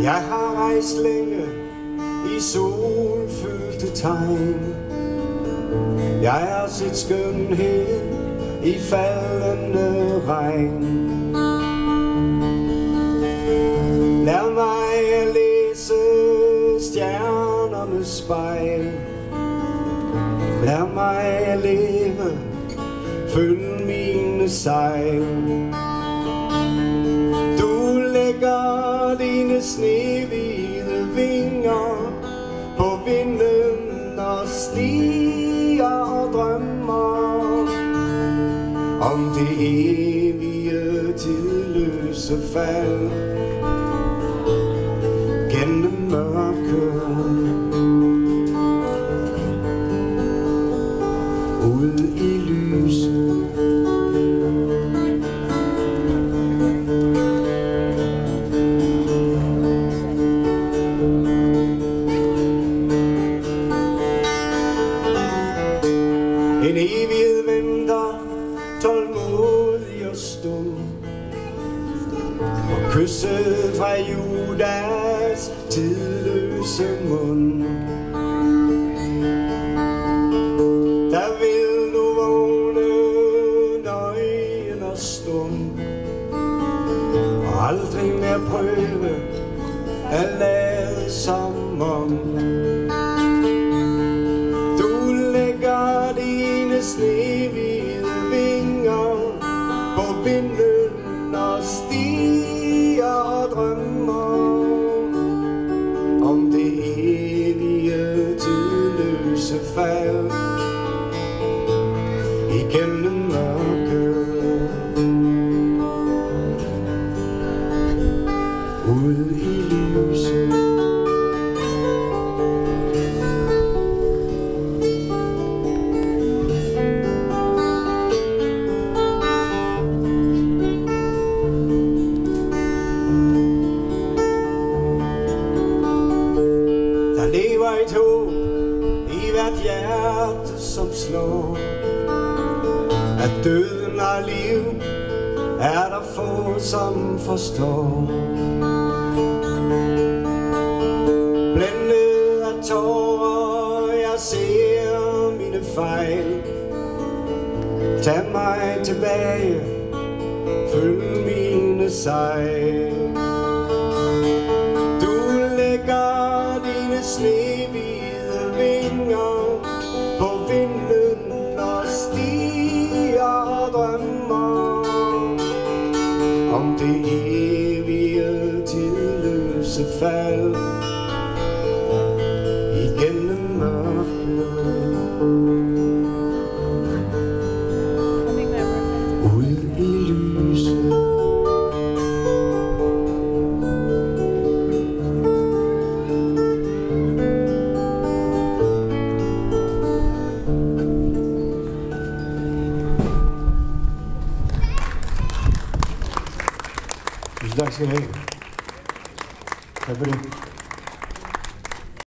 Jeg har rejst længe i solfyldte tegn. Jeg har set skønhed i faldende regn. Lad mig at læse stjernernes spejl. Lad mig at leve, følg mine sejl. Du lægger dine snehvide vinger på vinden og stiger og drømmer om det evige tidløse fald gennem mørket ud i lyset. En evighed venter, tålmodig og stum, og kysset fra Judas tidløse mund. Der vil du vågne nøgen og stum, og aldrig mere prøve at lade som om. Du lægger dine snehvide vinger på vinden og stiger og drømmer om det evige tidløse fald igennem mørket ud i lyset. Der lever et håb i hvert hjerte som slår, at døden har liv, er der få som forstår. Blændet af tårer, jeg ser mine fejl. Tag mig tilbage, følg mine sejl. Du lægger dine snehvide vinger på vinden og stiger og drømmer om det evige tidløse fald igennem mørket ud i lyset. Tak skal I have. Tak for det.